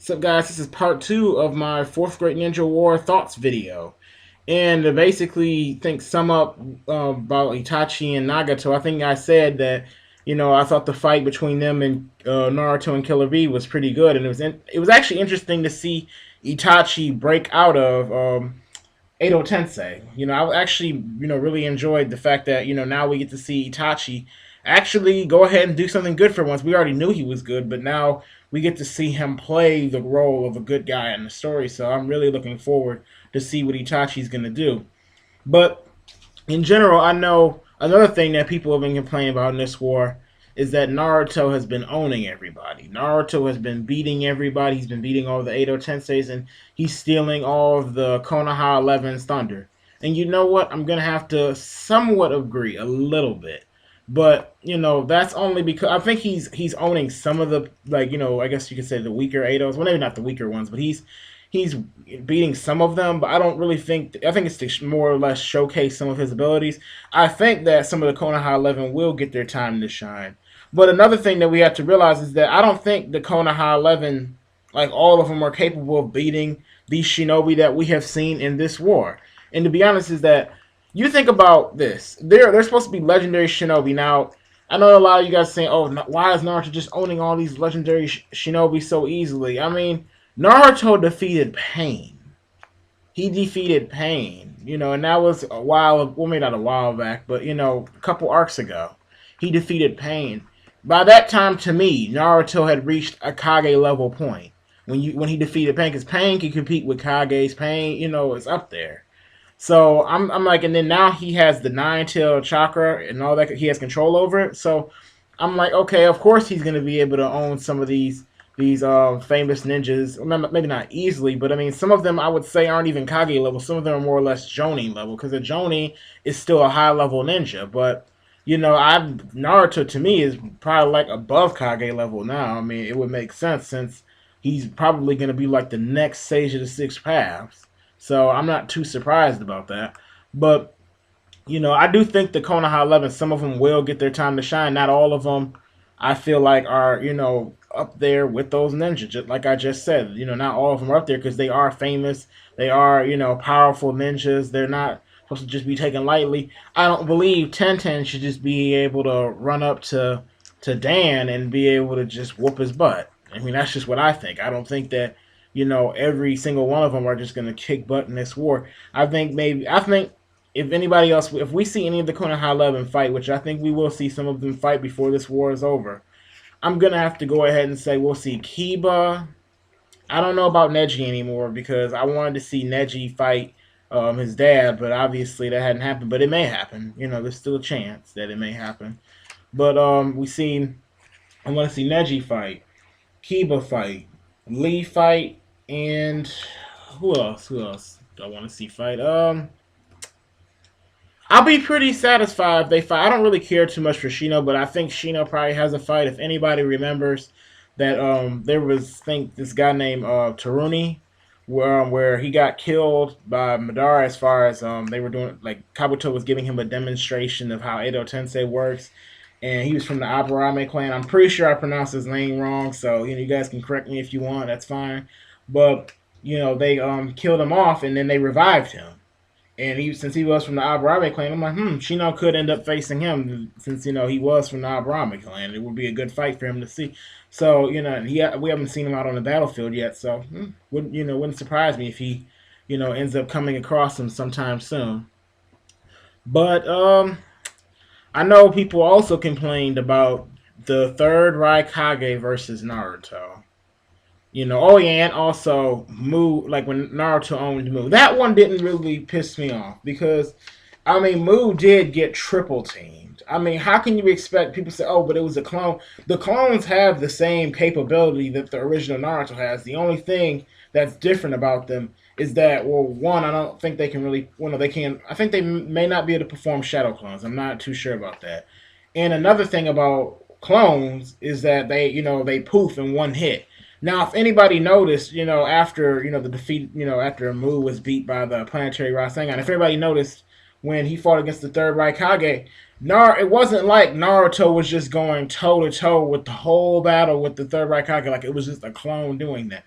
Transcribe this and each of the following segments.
What's up, guys? This is part two of my fourth grade Ninja War thoughts video. And to basically sum up about Itachi and Nagato, I think I said that I thought the fight between them and Naruto and Killer B was pretty good, and it was actually interesting to see Itachi break out of Edo Tensei. I actually really enjoyed the fact that now we get to see Itachi actually go ahead and do something good for once. We already knew he was good, but now we get to see him play the role of a good guy in the story. So I'm really looking forward to see what Itachi's gonna do. But in general, I know another thing that people have been complaining about in this war is that Naruto has been owning everybody. Naruto has been beating everybody. He's been beating all the Edo Tenseis, and he's stealing all of the Konoha 11's thunder. And you know what? I'm going to have to somewhat agree a little bit. But, that's only because I think he's owning some of the, I guess you could say the weaker Eidos. Well, maybe not the weaker ones, but he's beating some of them, but I don't really think. I think it's to more or less showcase some of his abilities. I think that some of the Konoha 11 will get their time to shine. But another thing that we have to realize is that I don't think the Konoha 11, like all of them, are capable of beating these shinobi that we have seen in this war. And to be honest, is that you think about this. They're supposed to be legendary shinobi. Now, I know a lot of you guys saying, "Oh, why is Naruto just owning all these legendary shinobi so easily?" I mean, Naruto defeated Pain. He defeated Pain, and that was a while. Well, maybe not a while back, but a couple arcs ago, he defeated Pain. By that time, to me, Naruto had reached a Kage level point when he defeated Pain, because Pain can compete with Kage's. Pain, is up there. So I'm like, and then now he has the nine tail chakra and all that. He has control over it. So I'm like, okay, of course he's gonna be able to own some of these famous ninjas. Maybe not easily, but I mean, some of them I would say aren't even Kage level. Some of them are more or less Jonin level, because a Jonin is still a high level ninja. But Naruto to me is probably like above Kage level now. I mean, it would make sense since he's probably going to be like the next Sage of the Six Paths. So I'm not too surprised about that. But I do think the Konoha 11, some of them will get their time to shine. Not all of them, I feel like, are, up there with those ninjas. Just like I just said, not all of them are up there because they are famous. They are, powerful ninjas. They're not supposed to just be taken lightly. I don't believe Tenten should just be able to run up to Dan and be able to just whoop his butt. I mean, that's just what I think. I don't think that, every single one of them are just going to kick butt in this war. I think if anybody else, if we see any of the Konoha 11 fight, which I think we will see some of them fight before this war is over, I'm going to have to go ahead and say we'll see Kiba. I don't know about Neji anymore because I wanted to see Neji fight his dad, but obviously that hadn't happened. But it may happen. There's still a chance that it may happen. But I want to see Neji fight, Kiba fight, Lee fight, and who else? Who else do I want to see fight? I'll be pretty satisfied if they fight. I don't really care too much for Shino, but I think Shino probably has a fight. If anybody remembers that there was, I think, this guy named Taruni, where he got killed by Madara, as far as they were doing, like Kabuto was giving him a demonstration of how Edo Tensei works, and he was from the Aburame clan. I'm pretty sure I pronounced his name wrong, so you guys can correct me if you want. That's fine. But they killed him off, and then they revived him. And since he was from the Aburame clan, I'm like, Shino could end up facing him since he was from the Aburame clan. It would be a good fight for him to see. So we haven't seen him out on the battlefield yet. So wouldn't surprise me if he ends up coming across him sometime soon. But I know people also complained about the third Raikage versus Naruto. Oh yeah, and also Mu, like when Naruto owned Mu. That one didn't really piss me off because, I mean, Mu did get triple teamed. I mean, how can you expect people to say, oh, but it was a clone? The clones have the same capability that the original Naruto has. The only thing that's different about them is that, well, one, I don't think they can really, well, no, they can, I think they may not be able to perform shadow clones. I'm not too sure about that. And another thing about clones is that they poof in one hit. Now, if anybody noticed, after the defeat, after Mu was beat by the planetary Rasengan, if everybody noticed when he fought against the third Raikage, it wasn't like Naruto was just going toe to toe with the whole battle with the third Raikage, like it was just a clone doing that.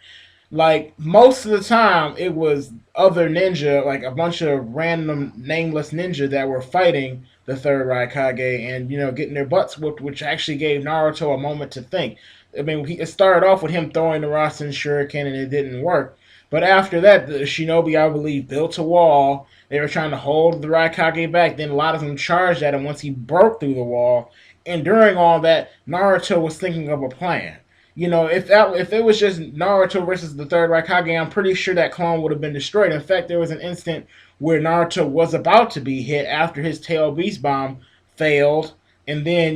Like most of the time, it was other ninja, like a bunch of random nameless ninja that were fighting the third Raikage and getting their butts whooped, which actually gave Naruto a moment to think. I mean, it started off with him throwing the Rasen Shuriken and it didn't work. But after that, the Shinobi, I believe, built a wall. They were trying to hold the Raikage back. Then a lot of them charged at him once he broke through the wall. And during all that, Naruto was thinking of a plan. If it was just Naruto versus the third Raikage, I'm pretty sure that clone would have been destroyed. In fact, there was an instant where Naruto was about to be hit after his tail beast bomb failed, and then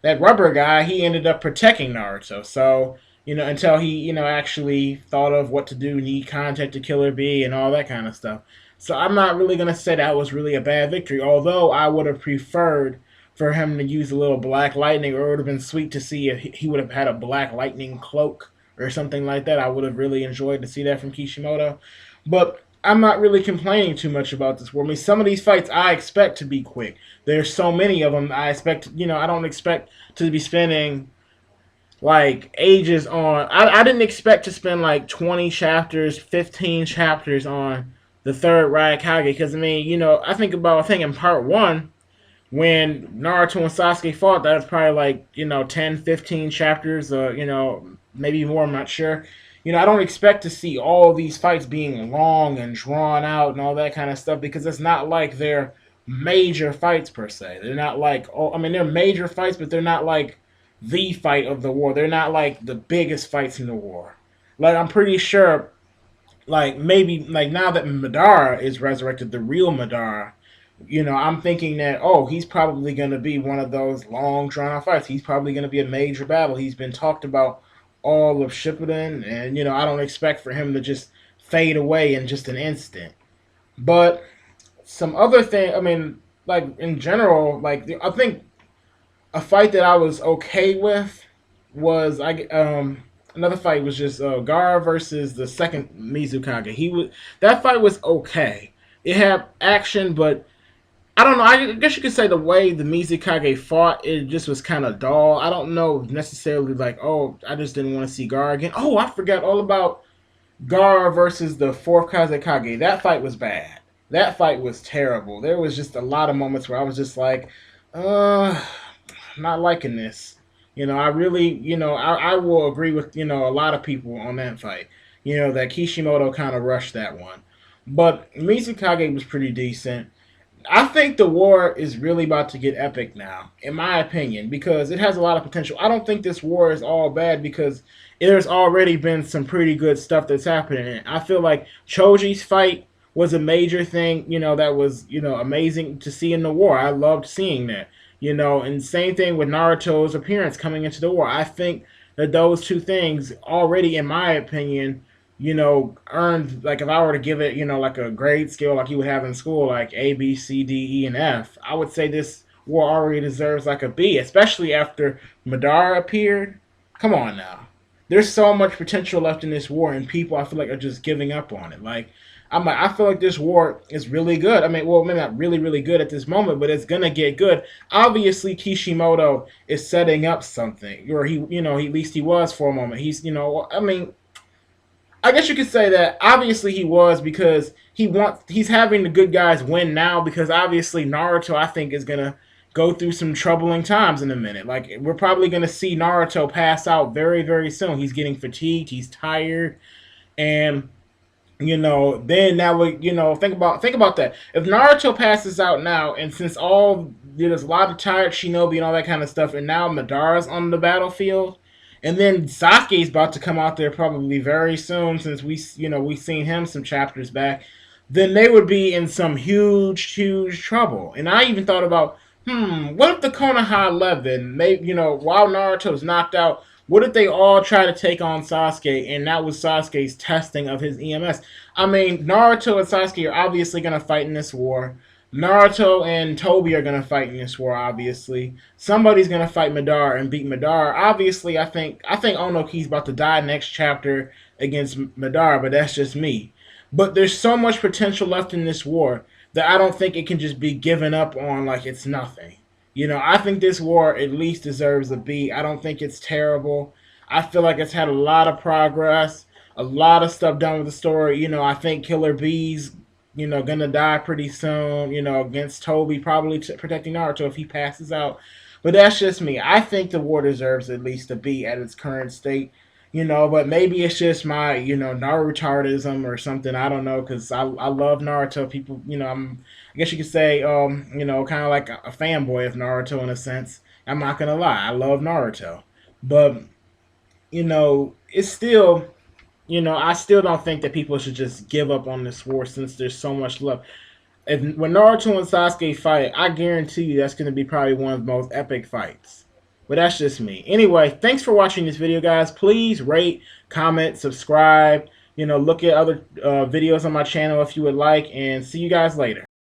that rubber guy, he ended up protecting Naruto. So until he actually thought of what to do, and he contacted Killer Bee and all that kind of stuff. So I'm not really gonna say that was really a bad victory, although I would have preferred for him to use a little black lightning, or it would have been sweet to see if he would have had a black lightning cloak or something like that. I would have really enjoyed to see that from Kishimoto. But I'm not really complaining too much about this war. I mean, some of these fights I expect to be quick. There's so many of them. I don't expect to be spending like ages on. I didn't expect to spend like 20 chapters, 15 chapters on the third Raikage because I think in part one when Naruto and Sasuke fought, that was probably like, 10, 15 chapters, maybe more, I'm not sure. I don't expect to see all these fights being long and drawn out and all that kind of stuff because it's not like they're major fights per se. They're not like, oh, I mean, they're major fights, but they're not like the fight of the war. They're not like the biggest fights in the war. Like, I'm pretty sure, like, maybe, like, now that Madara is resurrected, the real Madara, I'm thinking that, oh, he's probably going to be one of those long drawn out fights. He's probably going to be a major battle. He's been talked about all of Shippuden, and I don't expect for him to just fade away in just an instant. But some other thing, I mean, like in general, like I think a fight that I was okay with was another fight was just Gara versus the second Mizukage. That fight was okay. It had action, but I don't know. I guess you could say the way the Mizukage fought, it just was kind of dull. I don't know necessarily like, oh, I just didn't want to see Gara again. Oh, I forgot all about Gara versus the fourth Kazekage. That fight was bad. That fight was terrible. There was just a lot of moments where I was just like, I'm not liking this. I really, I will agree with, a lot of people on that fight. That Kishimoto kind of rushed that one. But Mizukage was pretty decent. I think the war is really about to get epic now, in my opinion, because it has a lot of potential. I don't think this war is all bad because there's already been some pretty good stuff that's happening. I feel like Choji's fight was a major thing, that was, amazing to see in the war. I loved seeing that. And same thing with Naruto's appearance coming into the war. I think that those two things already, in my opinion, earned, like if I were to give it, like a grade scale like you would have in school, like A, B, C, D, E, and F, I would say this war already deserves like a B, especially after Madara appeared. Come on now. There's so much potential left in this war, and people I feel like are just giving up on it. I feel like this war is really good. I mean, well, maybe not really, really good at this moment, but it's gonna get good. Obviously, Kishimoto is setting up something, or at least he was for a moment. I mean, I guess you could say that obviously he was because he's having the good guys win now because obviously Naruto I think is gonna go through some troubling times in a minute. Like we're probably gonna see Naruto pass out very very soon. He's getting fatigued. He's tired, and then that would think about that. If Naruto passes out now, and since there's a lot of tired shinobi and all that kind of stuff, and now Madara's on the battlefield and then Sasuke's about to come out there probably very soon, since we've seen him some chapters back. Then they would be in some huge, huge trouble. And I even thought about, what if the Konoha 11, while Naruto's knocked out, what if they all try to take on Sasuke, and that was Sasuke's testing of his EMS? I mean, Naruto and Sasuke are obviously going to fight in this war. Naruto and Toby are gonna fight in this war. Obviously, somebody's gonna fight Madara and beat Madara. Obviously, I think Onoki's about to die next chapter against Madara, but that's just me. But there's so much potential left in this war that I don't think it can just be given up on like it's nothing. I think this war at least deserves a B. I don't think it's terrible. I feel like it's had a lot of progress, a lot of stuff done with the story. I think Killer Bee's, gonna die pretty soon, against Toby, probably protecting Naruto if he passes out. But that's just me. I think the war deserves at least to be at its current state. But maybe it's just my, Narutardism or something. I don't know, because I love Naruto. People, I guess you could say, kind of like a fanboy of Naruto in a sense. I'm not gonna lie, I love Naruto, but it's still, I still don't think that people should just give up on this war since there's so much love. When Naruto and Sasuke fight, I guarantee you that's going to be probably one of the most epic fights. But that's just me. Anyway, thanks for watching this video, guys. Please rate, comment, subscribe. Look at other videos on my channel if you would like, and see you guys later.